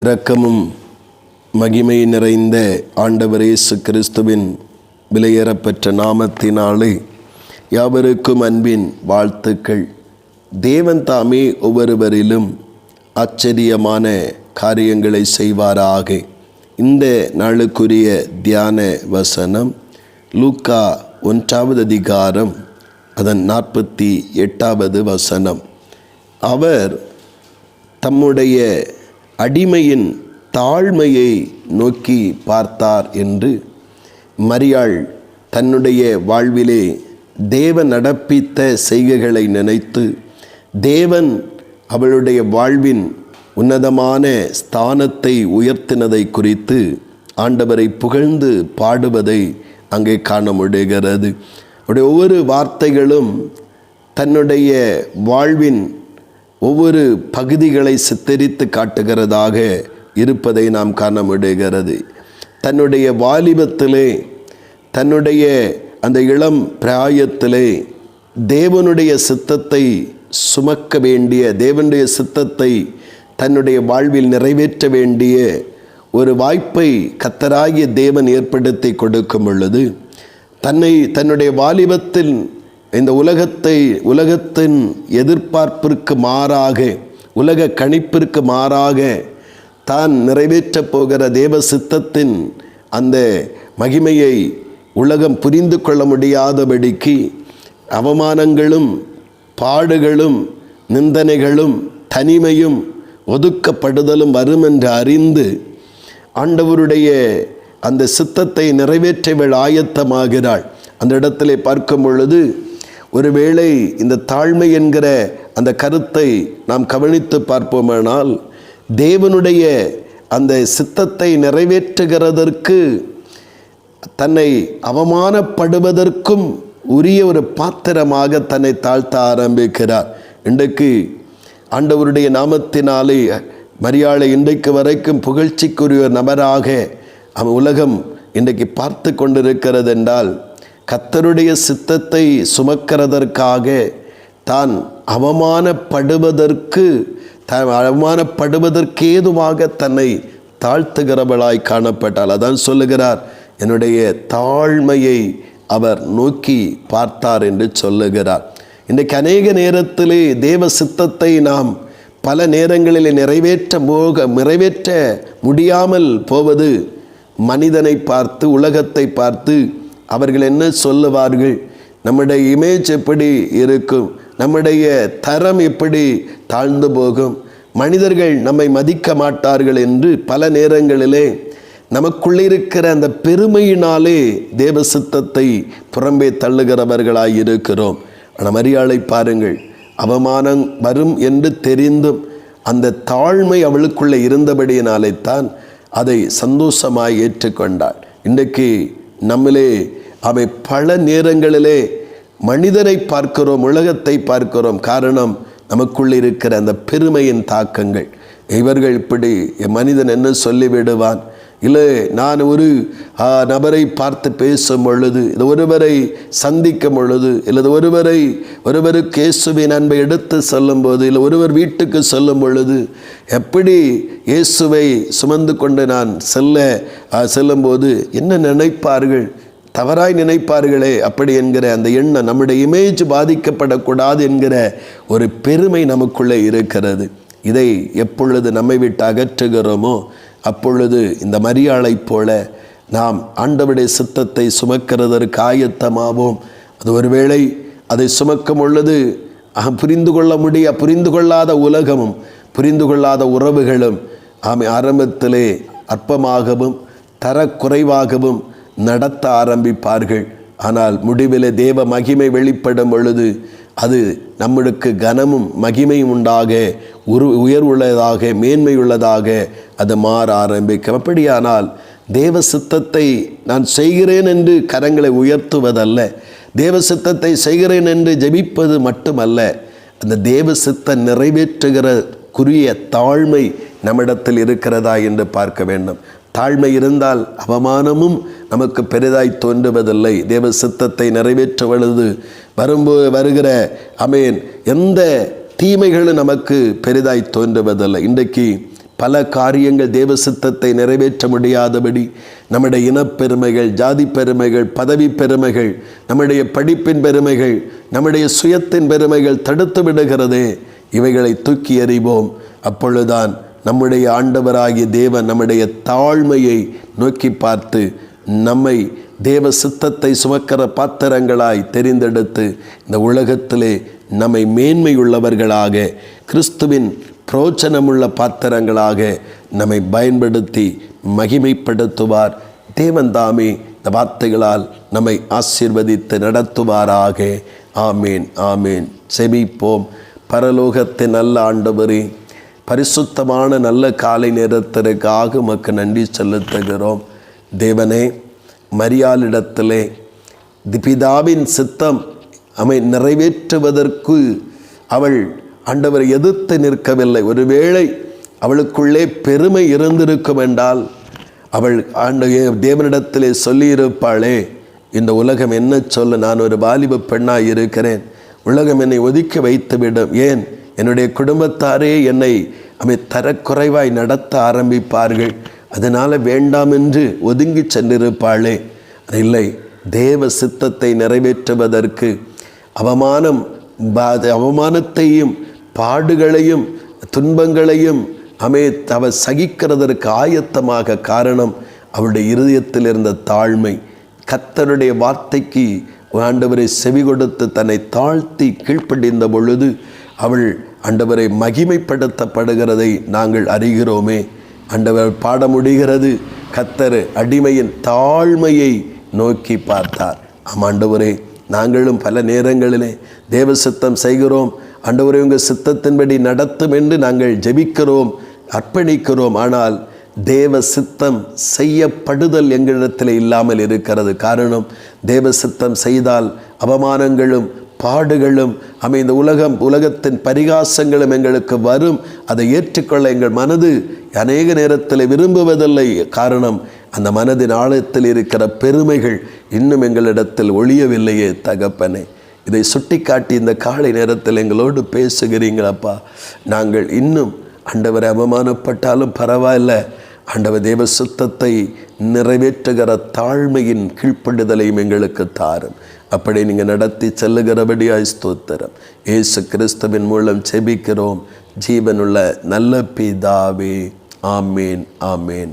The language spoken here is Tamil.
இரக்கமும் மகிமை நிறைந்த ஆண்டவர் இயேசு கிறிஸ்துவின் விலையேறப்பெற்ற நாமத்தினாலே யாவருக்கும் அன்பின் வாழ்த்துக்கள். தேவன் தாமே ஒவ்வொருவரிலும் ஆச்சரியமான காரியங்களை செய்வாராக. இந்த நாளுக்குரிய தியான வசனம் லூக்கா 1 அதிகாரம் அதன் 48வது வசனம். அவர் தம்முடைய அடிமையின் தாழ்மையை நோக்கி பார்த்தார் என்று மரியாள் தன்னுடைய வாழ்விலே தேவன் நடப்பித்த செய்கைகளை நினைத்து தேவன் அவளுடைய வாழ்வின் உன்னதமான ஸ்தானத்தை உயர்த்தினதை குறித்து ஆண்டவரை புகழ்ந்து பாடுவதை அங்கே காண முடிகிறது. அவருடைய ஒவ்வொரு வார்த்தைகளும் தன்னுடைய வாழ்வின் ஒவ்வொரு பகுதிகளை சித்தரித்து காட்டுகிறதாக இருப்பதை நாம் காண முடிகிறது. தன்னுடைய வாலிபத்திலே, தன்னுடைய அந்த இளம் பிராயத்திலே தேவனுடைய சித்தத்தை சுமக்க வேண்டிய, தேவனுடைய சித்தத்தை தன்னுடைய வாழ்வில் நிறைவேற்ற வேண்டிய ஒரு வாய்ப்பை கர்த்தராகிய தேவன் ஏற்படுத்தி கொடுக்கும் பொழுது தன்னுடைய வாலிபத்தில் இந்த உலகத்தின் எதிர்பார்ப்பிற்கு மாறாக, உலக கணிப்பிற்கு மாறாக தான் நிறைவேற்றப் போகிற தேவ சித்தத்தின் அந்த மகிமையை உலகம் புரிந்து கொள்ள முடியாதபடிக்கு அவமானங்களும் பாடுகளும் நிந்தனைகளும் தனிமையும் ஒதுக்கப்படுதலும் வரும் என்று அறிந்து ஆண்டவருடைய அந்த சித்தத்தை நிறைவேற்றவள் ஆயத்தமாகிறாள். அந்த இடத்திலே பார்க்கும் பொழுது ஒருவேளை இந்த தாழ்மை என்கிற அந்த கருத்தை நாம் கவனித்து பார்ப்போமானால் தேவனுடைய அந்த சித்தத்தை நிறைவேற்றுகிறதற்கு தன்னை அவமானப்படுவதற்கும் உரிய ஒரு பாத்திரமாக தன்னை தாழ்த்த ஆரம்பிக்கிறார். இன்றைக்கு ஆண்டவருடைய நாமத்தினாலே மரியாளை இன்றைக்கு வரைக்கும் புகழ்ச்சிக்குரிய நபராக உலகம் இன்றைக்கு பார்த்து கொண்டிருக்கிறது என்றால் கர்த்தருடைய சித்தத்தை சுமக்கிறதற்காக தான் அவமானப்படுவதற்கேதுவாக தன்னை தாழ்த்துகிறவளாய் காணப்பட்டாள். அதான் சொல்லுகிறார், என்னுடைய தாழ்மையை அவர் நோக்கி பார்த்தார் என்று சொல்லுகிறார். இன்றைக்கு அநேக நேரத்திலே தேவ சித்தத்தை நாம் பல நேரங்களில் நிறைவேற்ற முடியாமல் போவது மனிதனை பார்த்து, உலகத்தை பார்த்து அவர்கள் என்ன சொல்லுவார்கள், நம்முடைய இமேஜ் எப்படி இருக்கும், நம்முடைய தரம் எப்படி தாழ்ந்து போகும், மனிதர்கள் நம்மை மதிக்க மாட்டார்கள் என்று பல நேரங்களிலே நமக்குள்ளே இருக்கிற அந்த பெருமையினாலே தேவ சித்தத்தை புறம்பே தள்ளுகிறவர்களாய் இருக்கிறோம். ஆனால் மரியாளை பாருங்கள், அவமானம் வரும் என்று தெரிந்தும் அந்த தாழ்மை அவளுக்குள்ளே இருந்தபடியினாலே தான் அதை சந்தோஷமாய் ஏற்றுக்கொண்டாள். இன்றைக்கு நம்மளே அவை பல நேரங்களிலே மனிதரை பார்க்கிறோம், உலகத்தை பார்க்கிறோம். காரணம் நமக்குள்ளே இருக்கிற அந்த பெருமையின் தாக்கங்கள். இவர்கள் இப்படி, மனிதன் என்ன சொல்லிவிடுவான், இல்லை நான் ஒரு நபரை பார்த்து பேசும் பொழுது, இது ஒருவரை சந்திக்கும் பொழுது, இல்லை ஒருவருக்கு இயேசுவின் அன்பை எடுத்து சொல்லும்போது, இல்லை ஒருவர் வீட்டுக்கு சொல்லும் பொழுது, எப்படி இயேசுவை சுமந்து கொண்டு நான் செல்லும்போது என்ன நினைப்பார்கள், தவறாய் நினைப்பார்களே, அப்படி என்கிற அந்த எண்ணம், நம்முடைய இமேஜ் பாதிக்கப்படக்கூடாது என்கிற ஒரு பெருமை நமக்குள்ளே இருக்கிறது. இதை எப்பொழுது நம்மை விட்டு அகற்றுகிறோமோ அப்பொழுது இந்த மரியாளைப் போல நாம் ஆண்டவருடைய சித்தத்தை சுமக்கிறதற்கு ஆயத்தமாவோம். அது ஒருவேளை அதை சுமக்கும் பொழுது புரிந்து கொள்ளாத உலகமும் புரிந்து கொள்ளாத உறவுகளும் ஆரம்பத்திலே அற்பமாகவும் தரக்குறைவாகவும் நடத்த ஆரம்பிப்பார்கள். ஆனால் முடிவிலே தேவ மகிமை வெளிப்படும் பொழுது அது நம்மளுக்கு கனமும் மகிமையும் உண்டாக, உயர்வுள்ளதாக, மேன்மையுள்ளதாக அது மாற ஆரம்பிக்கும். அப்படியானால் தேவ சித்தத்தை நான் செய்கிறேன் என்று கரங்களை உயர்த்துவதல்ல, தேவ சித்தத்தை செய்கிறேன் என்று ஜெபிப்பது மட்டுமல்ல, அந்த தேவ சித்தம் நிறைவேற்றுகிற தாழ்மை நம்மிடத்தில் இருக்கிறதா என்று பார்க்க வேண்டும். தாழ்மை இருந்தால் அவமானமும் நமக்கு பெரிதாய் தோன்றுவதில்லை. தேவ சித்தத்தை நிறைவேற்ற வருகிற எந்த தீமைகளும் நமக்கு பெரிதாய் தோன்றுவதில்லை. இன்றைக்கு பல காரியங்கள் தேவ சித்தத்தை நிறைவேற்ற முடியாதபடி நம்முடைய இனப்பெருமைகள், ஜாதி பெருமைகள், பதவி பெருமைகள், நம்முடைய படிப்பின் பெருமைகள், நம்முடைய சுயத்தின் பெருமைகள் தடுத்து விடுகிறதே. இவைகளை தூக்கி எறிவோம். அப்பொழுதுதான் நம்முடைய ஆண்டவராகிய தேவன் நம்முடைய தாழ்மையை நோக்கி பார்த்து நம்மை தேவ சித்தத்தை சுமக்கிற பாத்திரங்களாய் தெரிந்தெடுத்து இந்த உலகத்திலே நம்மை மேன்மையுள்ளவர்களாக, கிறிஸ்துவின் பிரோஜனமுள்ள பாத்திரங்களாக நம்மை பயன்படுத்தி மகிமைப்படுத்துவார். தேவன் தாமே இந்த வார்த்தைகளால் நம்மை ஆசீர்வதித்து நடத்துவாராக. ஆமேன், ஆமேன். செபிப்போம். பரலோகத்தின் நல்ல ஆண்டவரே, பரிசுத்தமான நல்ல காலை நேரத்திற்காக உமக்கு நன்றி செலுத்துகிறோம். தேவனே, மரியாளிடத்திலே பிதாவின் சித்தம் நிறைவேற்றுவதற்கு அவள் ஆண்டவரை எதிர்த்து நிற்கவில்லை. ஒருவேளை அவளுக்குள்ளே பெருமை இருந்திருக்கும் என்றால் அவள் தேவனிடத்திலே சொல்லியிருப்பாளே, இந்த உலகம் என்ன சொல்ல, நான் ஒரு வாலிப பெண்ணாய் இருக்கிறேன், உலகம் என்னை ஒதுக்கி வைத்துவிடும், ஏன் என்னுடைய குடும்பத்தாரே என்னை தரக்குறைவாய் நடத்த ஆரம்பிப்பார்கள், அதனால் வேண்டாம் என்று ஒதுங்கி சென்றிருப்பாளே. இல்லை, தேவ சித்தத்தை நிறைவேற்றுவதற்கு அவமானத்தையும் பாடுகளையும் துன்பங்களையும் அவள் சகிக்கிறதற்கு ஆயத்தமாக. காரணம், அவளுடைய இருதயத்தில் இருந்த தாழ்மை. கர்த்தருடைய வார்த்தைக்கு ஆண்டவரை செவி கொடுத்து தன்னை தாழ்த்தி கீழ்ப்படிந்த பொழுது அவள் ஆண்டவரை மகிமைப்படுத்தப்படுகிறதை நாங்கள் அறிகிறோமே. ஆண்டவர் பாட முடிகிறது, கர்த்தர் அடிமையின் தாழ்மையை நோக்கி பார்த்தார். ஆண்டவரே, நாங்களும் பல நேரங்களிலே தேவ சித்தம் செய்கிறோம். ஆண்டவரே, உங்கள் சித்தத்தின்படி நடத்தும் என்று நாங்கள் ஜெபிக்கிறோம், அர்ப்பணிக்கிறோம். ஆனால் தேவ சித்தம் செய்யப்படுதல் எங்களிடத்தில் இல்லாமல் இருக்கிறது. காரணம், தேவ சித்தம் செய்தால் அவமானங்களும் பாடுகளும் இந்த உலகத்தின் பரிகாசங்களும் எங்களுக்கு வரும். அதை ஏற்றுக்கொள்ள எங்கள் மனது அநேக நேரத்தில் விரும்புவதில்லை. காரணம், அந்த மனதின் ஆழத்தில் இருக்கிற பெருமைகள் இன்னும் எங்களிடத்தில் ஒழியவில்லையே. தகப்பனே, இதை சுட்டி காட்டி இந்த காலை நேரத்தில் எங்களோடு பேசுகிறீங்களப்பா. நாங்கள் இன்னும் ஆண்டவரை அவமானப்பட்டாலும் பரவாயில்ல, ஆண்டவர் தேவ சுத்தத்தை நிறைவேற்றுகிற தாழ்மையின் கீழ்ப்படுதலையும் எங்களுக்கு தாரும். அப்படி நீங்கள் நடத்தி செல்லுகிறபடியாய் ஸ்தோத்திரம். இயேசு கிறிஸ்துவின் மூலம் செபிக்கிறோம் ஜீவனுள்ள நல்ல பிதாவே. ஆமேன், ஆமேன்.